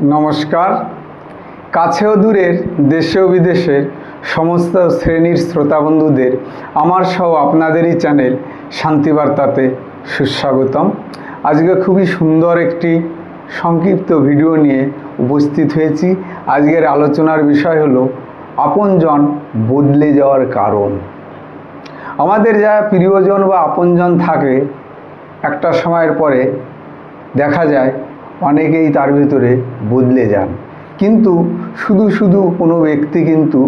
নমস্কার। কাছেও দূরের দেশে ও বিদেশের সমস্ত শ্রেণীর শ্রোতা বন্ধুদের আমার সহ আপনাদেরই চ্যানেল শান্তিবার্তাতে সুস্বাগতম। আজকে খুবই সুন্দর একটি সংক্ষিপ্ত ভিডিও নিয়ে উপস্থিত হয়েছি। আজকের আলোচনার বিষয় হলো আপনজন বদলে যাওয়ার কারণ। আমাদের যারা প্রিয়জন বা আপনজন থাকে, একটা সময়ের পরে দেখা যায় অনেকেই তার ভিতরে বদলে যান, কিন্তু শুধু কোনো ব্যক্তি কিন্তু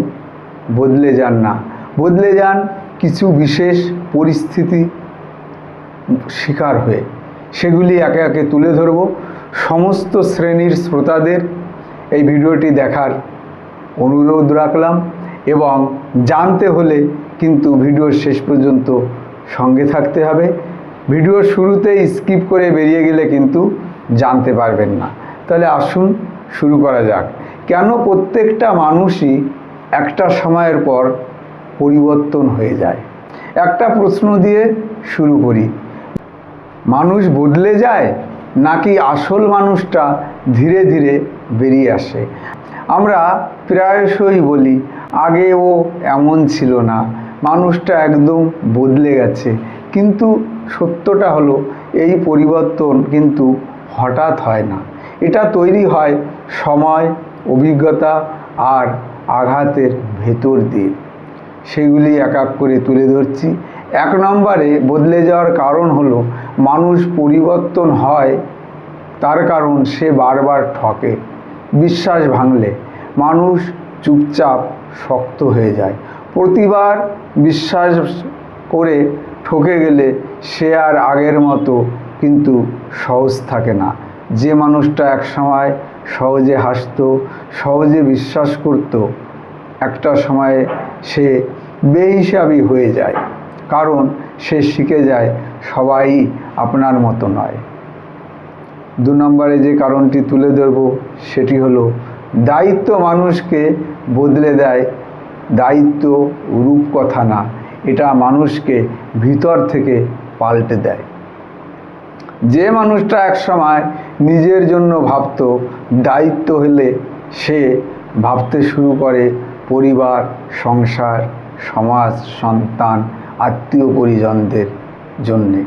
বদলে যান না, বদলে যান কিছু বিশেষ পরিস্থিতি শিকার হয়ে। সেগুলি একে একে তুলে ধরব। সমস্ত শ্রেণীর শ্রোতাদের এই ভিডিওটি দেখার অনুরোধ রাখলাম এবং জানতে হলে কিন্তু ভিডিওর শেষ পর্যন্ত সঙ্গে থাকতে হবে। ভিডিওর শুরুতেই স্কিপ করে বেরিয়ে গেলে কিন্তু জানতে পারবেন না। তাহলে আসুন শুরু করা যাক। কেন প্রত্যেকটা মানুষই একটা সময়ের পর পরিবর্তন হয়ে যায়? একটা প্রশ্ন দিয়ে শুরু করি। মানুষ বদলে যায় নাকি আসল মানুষটা ধীরে ধীরে বেরিয়ে আসে? আমরা প্রায়শই বলি আগে ও এমন ছিল না, মানুষটা একদম বদলে গেছে। কিন্তু সত্যটা হলো এই পরিবর্তন কিন্তু হঠাৎ হয় না। এটা তৈরি হয় সময়, অভিজ্ঞতা আর আঘাতের ভেতর দিয়ে। সেগুলি এক এক করে তুলে ধরছি। 1 নম্বরে বদলে যাওয়ার কারণ হলো মানুষ পরিবর্তন হয় তার কারণ সে বারবার ঠকে। বিশ্বাস ভাঙলে মানুষ চুপচাপ শক্ত হয়ে যায়। প্রতিবার বিশ্বাস করে ঠকে গেলে সে আর আগের মতো কিন্তু সহজ থাকে না। যে মানুষটা একসময় সহজে হাসতো, সহজে বিশ্বাস করত, একটা সময়ে সে বেহিসাবি হয়ে যায়, কারণ সে শিখে যায় সবাই আপনার মতো নয়। 2 নম্বরে যে কারণটি তুলে ধরব সেটি হলো দায়িত্ব মানুষকে বদলে দেয়। দায়িত্ব রূপকথা না, এটা মানুষকে ভিতর থেকে পাল্টে দেয়। যে মানুষটা একসময় নিজের জন্য ভাবতো, দায়িত্ব হলে সে ভাবতে শুরু করে পরিবার, সংসার, সমাজ, সন্তান, আত্মীয় পরিজনদের জন্যে।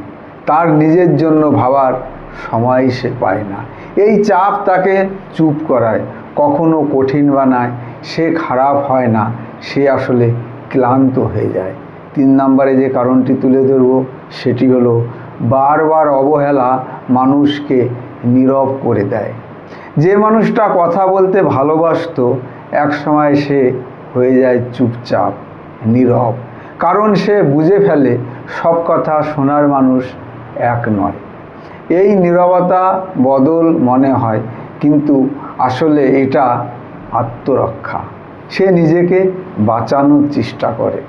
তার নিজের জন্য ভাবার সময় সে পায় না। এই চাপ তাকে চুপ করায়, কখনো কঠিন বানায়। সে খারাপ হয় না, সে আসলে ক্লান্ত হয়ে যায়। 3 নম্বরে যে কারণটি তুলে ধরব সেটি হলো বারবার অবহেলা মানুষকে নীরব করে দেয়। যে মানুষটা কথা বলতে ভালোবাসতো, এক সময় সে হয়ে যায় চুপচাপ, নীরব, কারণ সে বুঝে ফেলে সব কথা শোনার মানুষ এক নয়। এই নীরবতা বদল মনে হয়, কিন্তু আসলে এটা আত্মরক্ষা। সে নিজেকে বাঁচানোর চেষ্টা করে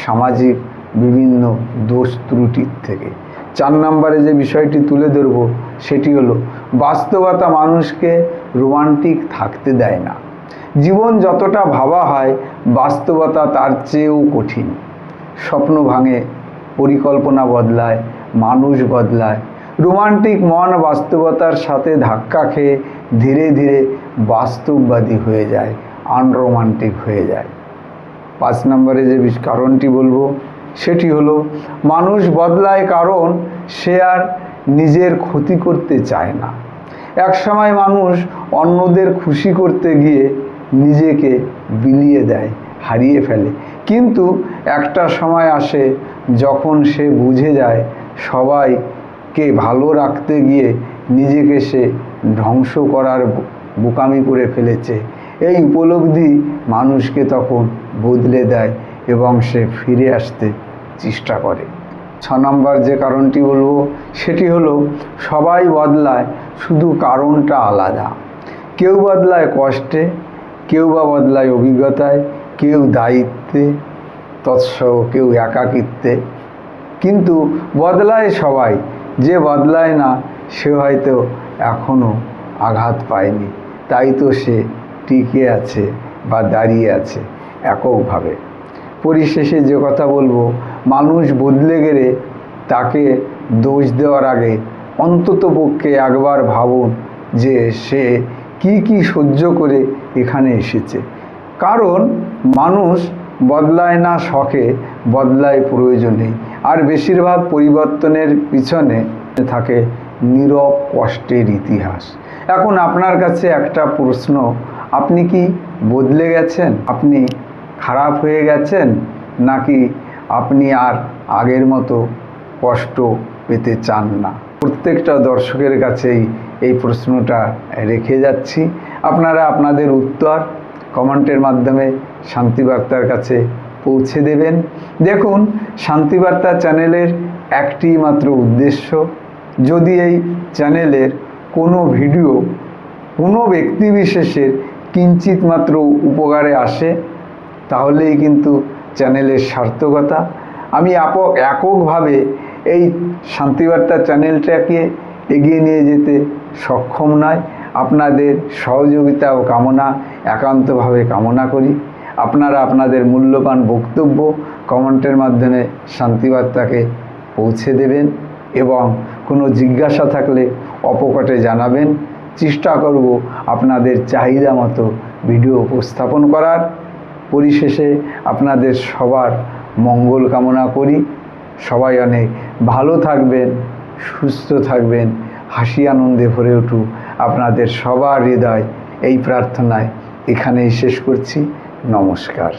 সামাজিক বিভিন্ন দোষ ত্রুটির থেকে। 4 নম্বরে যে বিষয়টি তুলে ধরব সেটি হলো বাস্তবতা মানুষকে রোমান্টিক থাকতে দেয় না। জীবন যতটা ভাবা হয়, বাস্তবতা তার চেয়েও কঠিন। স্বপ্ন ভাঙে, পরিকল্পনা বদলায়, মানুষ বদলায়। রোমান্টিক মন বাস্তবতার সাথে ধাক্কা খেয়ে ধীরে ধীরে বাস্তববাদী হয়ে যায়, আনরোমান্টিক হয়ে যায়। 5 নম্বরে যে কারণটি বলবো সেটি হলো মানুষ বদলায় কারণ সে আর নিজের ক্ষতি করতে চায় না। এক সময় মানুষ অন্যদের খুশি করতে গিয়ে নিজেকে বিলিয়ে দেয়, হারিয়ে ফেলে। কিন্তু একটা সময় আসে যখন সে বুঝে যায় সবাইকে ভালো রাখতে গিয়ে নিজেকে সে ধ্বংস করার বোকামি করে ফেলেছে। এই উপলব্ধি মানুষকে তখন বদলে দেয় এবং সে ফিরে আসতে চেষ্টা করে। 6 নম্বর যে কারণটি বলবো সেটি হলো সবাই বদলায়, শুধু কারণটা আলাদা। কেউ বদলায় কষ্টে, কেউ বা বদলায় অভিজ্ঞতায়, কেউ দায়িত্বে, তৎসহ কেউ একাকিত্বে। কিন্তু বদলায় সবাই। যে বদলায় না সে হয়তো এখনও আঘাত পায়নি, তাই তো সে টিকে আছে বা দাঁড়িয়ে আছে এককভাবে। পরিশেষে যে কথা বলবো, মানুষ বদলে গেলে তাকে দোষ দেওয়ার আগে অন্ততপক্ষে একবার ভাবুন যে সে কি সহ্য করে এখানে এসেছে। কারণ মানুষ বদলায় না শখে, বদলায় প্রয়োজনে। আর বেশিরভাগ পরিবর্তনের পিছনে থাকে নীরব কষ্টের ইতিহাস। এখন আপনার কাছে একটা প্রশ্ন, আপনি কি বদলে গেছেন? আপনি খারাপ হয়ে গেছেন, নাকি আপনি আর আগের মতো কষ্ট পেতে চান না? প্রত্যেকটা দর্শকের কাছেই এই প্রশ্নটা রেখে যাচ্ছি। আপনারা আপনাদের উত্তর কমেন্টের মাধ্যমে শান্তিবার্তার কাছে পৌঁছে দেবেন। দেখুন, শান্তিবার্তা চ্যানেলের একটি মাত্র উদ্দেশ্য, যদি এই চ্যানেলের কোনো ভিডিও কোনো ব্যক্তিবিশেষের কিঞ্চিত মাত্র উপকারে আসে, তাহলেই কিন্তু চ্যানেলের সার্থকতা। আমি এককভাবে এই শান্তিবার্তা চ্যানেলটাকে এগিয়ে নিয়ে যেতে সক্ষম নয়। আপনাদের সহযোগিতা ও কামনা একান্তভাবে কামনা করি। আপনারা আপনাদের মূল্যবান বক্তব্য কমেন্টের মাধ্যমে শান্তিবার্তাকে পৌঁছে দেবেন এবং কোনো জিজ্ঞাসা থাকলে অপকটে জানাবেন। চেষ্টা করব আপনাদের চাহিদা মতো ভিডিও উপস্থাপন করার। পরিশেষে আপনাদের সবার মঙ্গল কামনা করি। সবাই অনেক ভালো থাকবেন, সুস্থ থাকবেন, হাসি আনন্দে ভরে উঠুক আপনাদের সবার হৃদয়। এই প্রার্থনায় এখানেই শেষ করছি। নমস্কার।